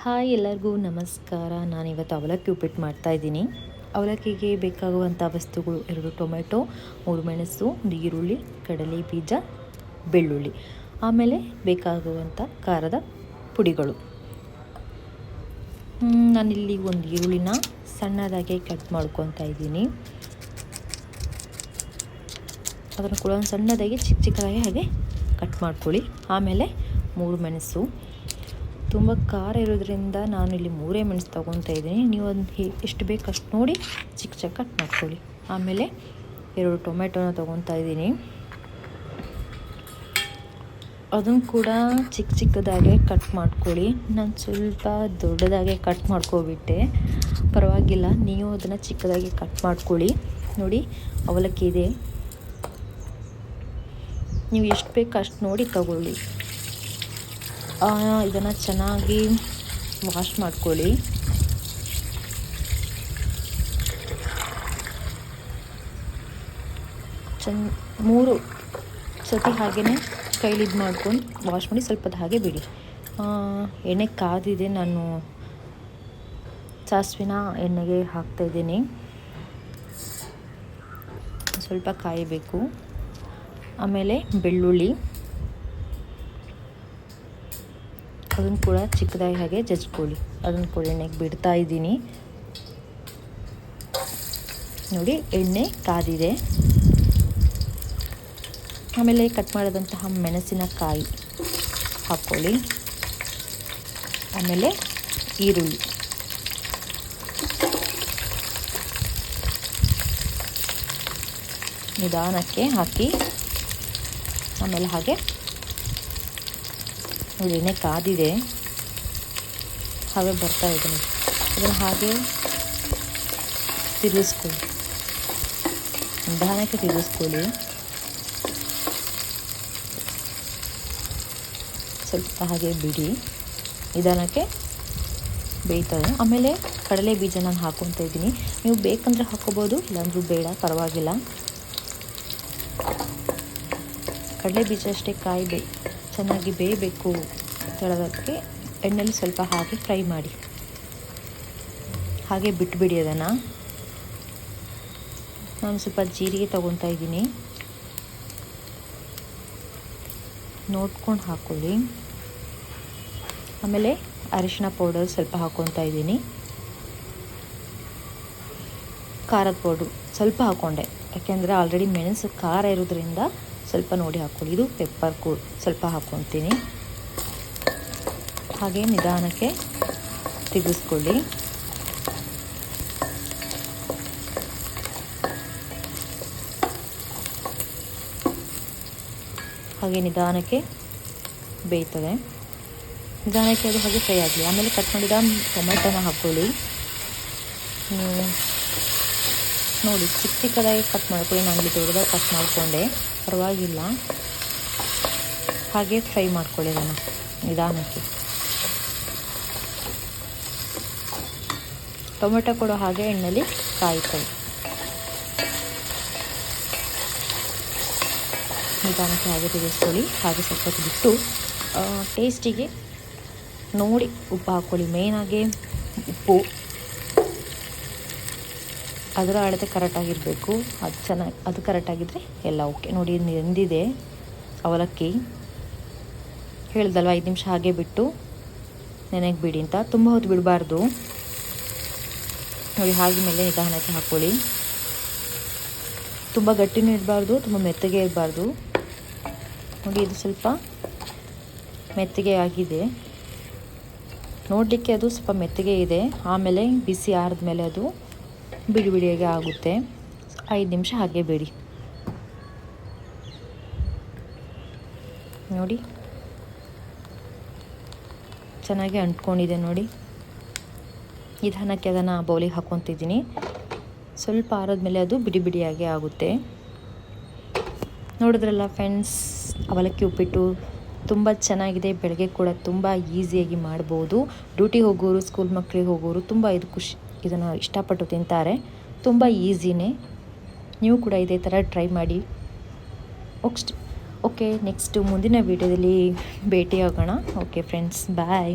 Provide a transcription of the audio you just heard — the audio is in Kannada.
ಹಾಯ್ ಎಲ್ಲರಿಗೂ ನಮಸ್ಕಾರ. ನಾನಿವತ್ತು ಅವಲಕ್ಕಿ ಉಪ್ಪಿಟ್ಟು ಮಾಡ್ತಾಯಿದ್ದೀನಿ. ಅವಲಕ್ಕಿಗೆ ಬೇಕಾಗುವಂಥ ವಸ್ತುಗಳು 2 ಟೊಮೆಟೊ, 3 ಮೆಣಸು, ಈರುಳ್ಳಿ, ಕಡಲೆ ಬೀಜ, ಬೆಳ್ಳುಳ್ಳಿ, ಆಮೇಲೆ ಬೇಕಾಗುವಂಥ ಖಾರದ ಪುಡಿಗಳು. ನಾನಿಲ್ಲಿ ಒಂದು ಈರುಳ್ಳಿನ ಸಣ್ಣದಾಗಿ ಕಟ್ ಮಾಡ್ಕೊತಾ ಇದ್ದೀನಿ. ಅದನ್ನು ಕೂಡ ಒಂದು ಸಣ್ಣದಾಗಿ ಚಿಕ್ಕದಾಗಿ ಹಾಗೆ ಕಟ್ ಮಾಡ್ಕೊಳ್ಳಿ. ಆಮೇಲೆ 3 ಮೆಣಸು, ತುಂಬ ಖಾರ ಇರೋದ್ರಿಂದ ನಾನು ಇಲ್ಲಿ 3 ಮೆಣಸು ತೊಗೊತಾ ಇದ್ದೀನಿ. ನೀವು ಒಂದು ಎಷ್ಟು ಬೇಕು ಅಷ್ಟು ನೋಡಿ ಚಿಕ್ಕ ಕಟ್ ಮಾಡ್ಕೊಳ್ಳಿ. ಆಮೇಲೆ 2 ಟೊಮೆಟೊನ ತೊಗೊತಾ ಇದ್ದೀನಿ. ಅದನ್ನು ಕೂಡ ಚಿಕ್ಕದಾಗೆ ಕಟ್ ಮಾಡ್ಕೊಳ್ಳಿ. ನಾನು ಸ್ವಲ್ಪ ದೊಡ್ಡದಾಗೆ ಕಟ್ ಮಾಡ್ಕೊಬಿಟ್ಟೆ, ಪರವಾಗಿಲ್ಲ, ನೀವು ಅದನ್ನು ಚಿಕ್ಕದಾಗಿ ಕಟ್ ಮಾಡ್ಕೊಳ್ಳಿ. ನೋಡಿ, ಅವಲಕ್ಕಿ ಇದೆ, ನೀವು ಎಷ್ಟು ಬೇಕು ಅಷ್ಟು ನೋಡಿ ತಗೊಳ್ಳಿ. ಇದನ್ನು ಚೆನ್ನಾಗಿ ವಾಶ್ ಮಾಡ್ಕೊಳ್ಳಿ. ಮೂರು ಸತಿ ಹಾಗೆಯೇ ಕೈಲಿ ಇದು ಮಾಡ್ಕೊಂಡು ವಾಶ್ ಮಾಡಿ ಸ್ವಲ್ಪದ ಹಾಗೆ ಬಿಡಿ. ಎಣ್ಣೆ ಕಾದಿದೆ, ನಾನು ಸಾಸಿವೆನ ಎಣ್ಣೆಗೆ ಹಾಕ್ತಾಯಿದ್ದೀನಿ. ಸ್ವಲ್ಪ ಕಾಯಬೇಕು. ಆಮೇಲೆ ಬೆಳ್ಳುಳ್ಳಿ, ಅದನ್ನು ಕೂಡ ಚಿಕ್ಕದಾಗಿ ಹಾಗೆ ಜಜ್ಕೊಳ್ಳಿ. ಅದನ್ನು ಕೂಡ ಎಣ್ಣೆಗೆ ಬಿಡ್ತಾ ಇದ್ದೀನಿ. ನೋಡಿ, ಎಣ್ಣೆ ಕಾದಿದೆ. ಆಮೇಲೆ ಕಟ್ ಮಾಡಿದಂತಹ ಮೆಣಸಿನಕಾಯಿ ಹಾಕ್ಕೊಳ್ಳಿ. ಆಮೇಲೆ ಈರುಳ್ಳಿ, ನಿಧಾನಕ್ಕೆ ಹಾಕಿ. ಆಮೇಲೆ ಹಾಗೆ ನೋಡಿ, ಎಣ್ಣೆ ಕಾದಿದೆ, ಹಾಗೆ ಬರ್ತಾ ಇದ್ದೀನಿ. ಅದನ್ನು ಹಾಗೆ ತಿರುಗಿಸ್ಕೊಳ್ಳಿ, ನಿಧಾನಕ್ಕೆ ತಿರುಗಿಸ್ಕೊಳ್ಳಿ. ಸ್ವಲ್ಪ ಹಾಗೆ ಬಿಡಿ, ನಿಧಾನಕ್ಕೆ ಬೇಯ್ತದೆ. ಆಮೇಲೆ ಕಡಲೆ ಬೀಜ ನಾನು ಹಾಕ್ಕೊತಾ ಇದ್ದೀನಿ. ನೀವು ಬೇಕಂದರೆ ಹಾಕ್ಕೋಬೋದು, ಇಲ್ಲಾಂದ್ರೂ ಬೇಡ, ಪರವಾಗಿಲ್ಲ. ಕಡಲೆ ಬೀಜ ಅಷ್ಟೇ ಚೆನ್ನಾಗಿ ಬೇಯಬೇಕು ತಳೋದಕ್ಕೆ ಎಣ್ಣೆಲಿ ಸ್ವಲ್ಪ ಹಾಕಿ ಫ್ರೈ ಮಾಡಿ. ಹಾಗೆ ಬಿಟ್ಬಿಡಿ ಅದನ್ನು. ನಾನು ಸ್ವಲ್ಪ ಜೀರಿಗೆ ತೊಗೊತಾ ಇದ್ದೀನಿ, ನೋಡ್ಕೊಂಡು ಹಾಕ್ಕೊಳ್ಳಿ. ಆಮೇಲೆ ಅರಿಶಿನ ಪೌಡರ್ ಸ್ವಲ್ಪ ಹಾಕ್ಕೊತಾ ಇದ್ದೀನಿ. ಖಾರದ ಪೌಡ್ರು ಸ್ವಲ್ಪ ಹಾಕ್ಕೊಂಡೆ, ಯಾಕೆಂದರೆ ಆಲ್ರೆಡಿ ಮೆಣಸು ಖಾರ ಇರೋದ್ರಿಂದ ಸ್ವಲ್ಪ ನೋಡಿ ಹಾಕ್ಕೊಳ್ಳಿ. ಇದು ಪೆಪ್ಪರ್ ಕೂಡ ಸ್ವಲ್ಪ ಹಾಕ್ಕೊತೀನಿ. ಹಾಗೆ ನಿಧಾನಕ್ಕೆ ತಿರುಗಿಸ್ಕೊಳ್ಳಿ. ಹಾಗೆ ನಿಧಾನಕ್ಕೆ ಬೇಯ್ತದೆ. ನಿಧಾನಕ್ಕೆ ಅದು ಹಾಗೆ ಫ್ರೈ ಆಗಲಿ. ಆಮೇಲೆ ಕಟ್ ಮಾಡಿದ ಟೊಮೆಟೊನ ಹಾಕ್ಕೊಳ್ಳಿ. ನೋಡಿ, ಚಿಕ್ಕದಾಗಿ ಕಟ್ ಮಾಡ್ಕೊಳ್ಳಿ. ನಾನು ದೊಡ್ಡದಾಗಿ ಕಟ್ ಮಾಡಿಕೊಂಡೆ, ಪರವಾಗಿಲ್ಲ. ಹಾಗೆ ಫ್ರೈ ಮಾಡ್ಕೊಳ್ಳಿ ಅದನ್ನು ನಿಧಾನಕ್ಕೆ. ಟೊಮೆಟೊ ಕೂಡ ಹಾಗೆ ಎಣ್ಣೆಲಿ ಕಾಯ್ತವೆ. ನಿಧಾನಕ್ಕೆ ಹಾಗೆ ತಿರುಗಿಸ್ಕೊಳ್ಳಿ. ಹಾಗೆ ಸ್ವಲ್ಪ ಬಿಟ್ಟು ಟೇಸ್ಟಿಗೆ ನೋಡಿ ಉಪ್ಪು ಹಾಕ್ಕೊಳ್ಳಿ. ಮೇಯ್ನಾಗಿ ಉಪ್ಪು ಅದರ ಅಳತೆ ಕರೆಕ್ಟಾಗಿರಬೇಕು. ಅದು ಕರೆಕ್ಟಾಗಿದ್ದರೆ ಎಲ್ಲ ಓಕೆ. ನೋಡಿ, ನೆಂದಿದೆ ಅವಲಕ್ಕಿ. ಹೇಳ್ದಲ್ವ 5 ನಿಮಿಷ ಹಾಗೆ ಬಿಟ್ಟು ನೆನೆಗೆ ಬಿಡಿ ಅಂತ. ತುಂಬ ಹೊತ್ತು ಬಿಡಬಾರ್ದು. ನೋಡಿ, ಹಾಗೆ ಮೇಲೆ ನಿಧಾನಕ್ಕೆ ಹಾಕ್ಕೊಳ್ಳಿ. ತುಂಬ ಗಟ್ಟಿನೂ ಇರಬಾರ್ದು, ತುಂಬ ಮೆತ್ತಗೆ ಇರಬಾರ್ದು. ನೋಡಿ, ಇದು ಸ್ವಲ್ಪ ಮೆತ್ತಗೆ ಆಗಿದೆ. ನೋಡಲಿಕ್ಕೆ ಅದು ಸ್ವಲ್ಪ ಮೆತ್ತಗೆ ಇದೆ. ಆಮೇಲೆ ಬಿಸಿ ಆರಿದ್ಮೇಲೆ ಅದು ಬಿಡಿ ಬಿಡಿಯಾಗಿ ಆಗುತ್ತೆ. 5 ನಿಮಿಷ ಹಾಗೆ ಬಿಡಿ. ನೋಡಿ, ಚೆನ್ನಾಗಿ ಅಂಟ್ಕೊಂಡಿದೆ. ನೋಡಿ, ನಿಧಾನಕ್ಕೆ ಅದನ್ನು ಬೌಲಿಗೆ ಹಾಕ್ಕೊತಿದ್ದೀನಿ. ಸ್ವಲ್ಪ ಆರಿದ್ಮೇಲೆ ಅದು ಬಿಡಿ ಬಿಡಿಯಾಗಿ ಆಗುತ್ತೆ. ನೋಡಿದ್ರಲ್ಲ ಫ್ರೆಂಡ್ಸ್, ಅವಲಕ್ಕಿ ಉಪ್ಪಿಟ್ಟು ತುಂಬ ಚೆನ್ನಾಗಿದೆ. ಬೆಳಗ್ಗೆ ಕೂಡ ತುಂಬ ಈಸಿಯಾಗಿ ಮಾಡ್ಬೋದು. ಡ್ಯೂಟಿಗೆ ಹೋಗೋರು, ಸ್ಕೂಲ್ ಮಕ್ಕಳಿಗೆ ಹೋಗೋರು ತುಂಬ ಇದನ್ನು ಇಷ್ಟಪಟ್ಟು ತಿಂತಾರೆ. ತುಂಬ ಈಸಿನೇ. ನೀವು ಕೂಡ ಇದೇ ಥರ ಟ್ರೈ ಮಾಡಿ. ಓಕೆ, ನೆಕ್ಸ್ಟ್ ಮುಂದಿನ ವೀಡಿಯೋದಲ್ಲಿ ಭೇಟಿಯಾಗೋಣ. ಓಕೆ ಫ್ರೆಂಡ್ಸ್, ಬಾಯ್.